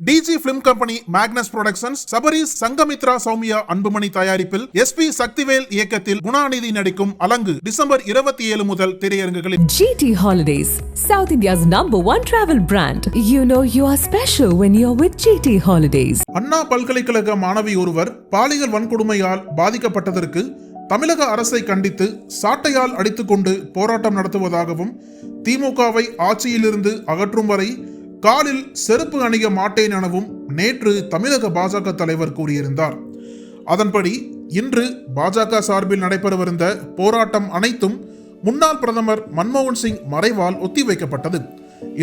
டிஜி film company, Magnus productions, Sabaris, Sangamithra Soumya Anbumani தயாரிப்பில் SP Sakthivel இயக்கத்தில் குணாநிதி நடிக்கும் அலங்கு டிசம்பர் 27 முதல் திரையரங்குகளில். GT Holidays, South India's #1 travel brand. You know you are special when you're with GT Holidays. அண்ணா பல்கலைக்கழக மாணவி ஒருவர் பாலியல் வன்கொடுமையால் பாதிக்கப்பட்டதற்கு தமிழக அரசை கண்டித்து சாட்டையால் அடித்துக்கொண்டு போராட்டம் நடத்துவதாகவும், திமுகவை ஆட்சியிலிருந்து அகற்றும் வரை காலில் செருப்பு அணிய மாட்டேன் எனவும் நேற்று தமிழக பாஜக தலைவர் கூறியிருந்தார். அதன்படி இன்று பாஜக சார்பில் நடைபெறவிருந்த போராட்டம் அனைத்தும் முன்னாள் பிரதமர் மன்மோகன் சிங் மறைவால் ஒத்திவைக்கப்பட்டது.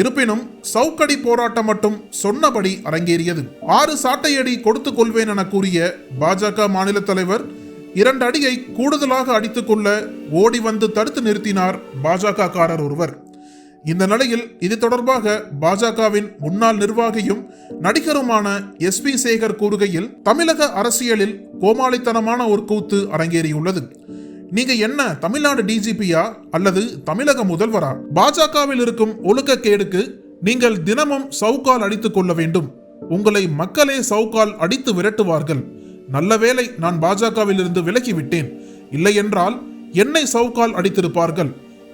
இருப்பினும் சவுக்கடி போராட்டம் மட்டும் சொன்னபடி அரங்கேறியது. 6 சாட்டையடி கொடுத்துக் கொள்வேன் என கூறிய பாஜக மாநில தலைவர் 2 அடியை கூடுதலாக அடித்துக்கொள்ள ஓடி வந்து தடுத்து நிறுத்தினார் பாஜக காரர் ஒருவர். இந்த நிலையில் இது தொடர்பாக பாஜகவின் முன்னாள் நிர்வாகியும் நடிகருமான எஸ்பி சேகர் கூறுகையில், தமிழக அரசியலில் கோமாளித்தனமான ஒரு கூத்து அரங்கேறியுள்ளது. நீங்க என்ன தமிழ்நாடு டிஜிபியா அல்லது தமிழக முதல்வரா? பாஜகவில் இருக்கும் ஒழுக்கக்கேடுக்கு நீங்கள் தினமும் சவுக்கால் அடித்துக் கொள்ள வேண்டும். உங்களை மக்களே சவுக்கால் அடித்து விரட்டுவார்கள். நல்ல வேளை நான் பாஜகவில் இருந்து விலகிவிட்டேன். இல்லை என்றால் என்னை சவுக்கால் அடித்திருப்பார்கள்.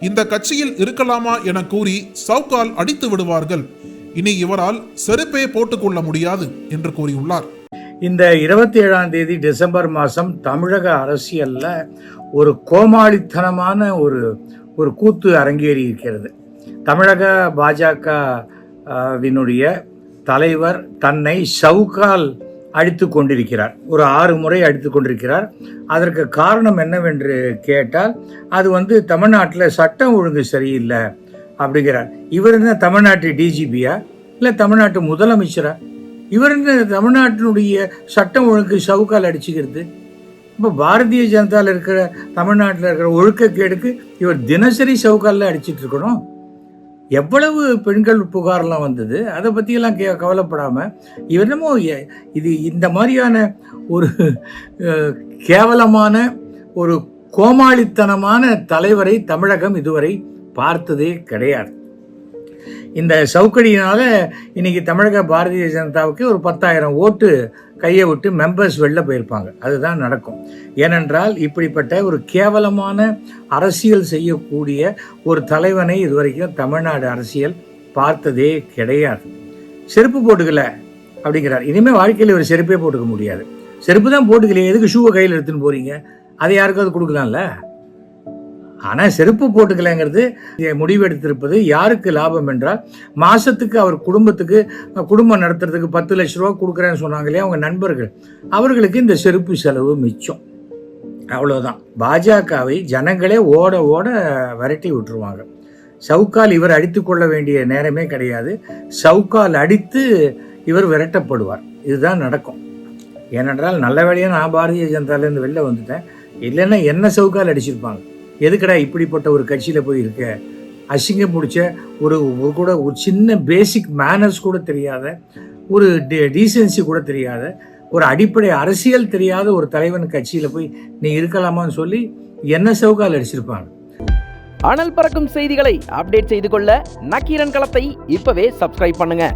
இந்த கட்சியில் இருக்கலாமா என கூறி சவுக்கால் அடித்து விடுவார்கள். இனி இவரால் செருப்பே போட்டுக்கொள்ள முடியாது என்று கூறியுள்ளார். இந்த 27ஆம் தேதி டிசம்பர் மாதம் தமிழக அரசியல்ல ஒரு கோமாளித்தனமான ஒரு கூத்து அரங்கேறி இருக்கிறது. தமிழக பாஜகவினுடைய தலைவர் தன்னை சவுக்கால் அடித்து கொண்டிருக்கிறார். ஒரு 6 முறை அடித்து கொண்டிருக்கிறார். அதற்கு காரணம் என்னவென்று கேட்டால், அது தமிழ்நாட்டில் சட்டம் ஒழுங்கு சரியில்லை அப்படிங்கிறார். இவர் என்ன தமிழ்நாட்டு டிஜிபியா இல்லை தமிழ்நாட்டு முதலமைச்சரா? இவர் என்ன தமிழ்நாட்டினுடைய சட்டம் ஒழுங்கு சவுக்கால் அடிச்சுக்கிறது? இப்போ பாரதிய ஜனதாவில் இருக்கிற தமிழ்நாட்டில் இருக்கிற ஒழுக்கக்கேடுக்கு இவர் தினசரி சவுக்காலில் அடிச்சிட்டு இருக்கணும். எவ்வளவு பெண்கள் புகார்லாம் வந்தது, அதை பற்றியெல்லாம் கவலைப்படாமல் இவர் என்னமோ இது இந்த மாதிரியான ஒரு கேவலமான ஒரு கோமாளித்தனமான தலைவரை தமிழகம் இதுவரை பார்த்ததே கிடையாது. இந்த சவுக்கடியினால இன்னைக்கு தமிழக பாரதிய ஜனதாவுக்கு ஒரு 10,000 ஓட்டு கையை விட்டு மெம்பர்ஸ் வெளில போயிருப்பாங்க. அதுதான் நடக்கும். ஏனென்றால் இப்படிப்பட்ட ஒரு கேவலமான அரசியல் செய்யக்கூடிய ஒரு தலைவனை இதுவரைக்கும் தமிழ்நாடு அரசியல் பார்த்ததே கிடையாது. செருப்பு போட்டுக்கல அப்படிங்கிறார். இனிமேல் வாழ்க்கையில் ஒரு செருப்பே போட்டுக்க முடியாது. செருப்பு தான் போட்டுக்கலையே, எதுக்கு ஷூவை கையில் எடுத்துன்னு போறீங்க? அதை யாருக்காவது கொடுக்கலாம்ல. ஆனால் செருப்பு போட்டுக்கலைங்கிறது முடிவெடுத்திருப்பது யாருக்கு லாபம் என்றால், மாதத்துக்கு அவர் குடும்பம் நடத்துறதுக்கு 10 லட்ச ரூபா கொடுக்குறேன்னு சொன்னாங்க இல்லையா அவங்க நண்பர்கள், அவர்களுக்கு இந்த செருப்பு செலவு மிச்சம். அவ்வளோதான். பாஜகவை ஜனங்களே ஓட ஓட விரட்டி விட்டுருவாங்க. சவுக்கால் இவர் அடித்து கொள்ள வேண்டிய நேரமே கிடையாது. சவுக்கால் அடித்து இவர் விரட்டப்படுவார். இதுதான் நடக்கும். ஏனென்றால் நல்ல வேளையாக நான் பாரதிய ஜனதாலேருந்து வெளில வந்துட்டேன். இல்லைன்னா என்ன சவுக்கால் அடிச்சிருப்பாங்க. எதுக்கடா இப்படிப்பட்ட ஒரு கட்சியில் போய் இருக்க? அசிங்கம் பிடிச்ச ஒரு சின்ன பேசிக் மேனர்ஸ் கூட தெரியாத, ஒரு டீசென்சி கூட தெரியாத, ஒரு அடிப்படை அரசியல் தெரியாத ஒரு தலைவன் கட்சியில் போய் நீ இருக்கலாமான்னு சொல்லி என்ன சவுக்கால் அடிச்சிருப்பாங்க. அனல் பறக்கும் செய்திகளை அப்டேட் செய்து கொள்ள நக்கீரன் களத்தை இப்பவே சப்ஸ்கிரைப் பண்ணுங்க.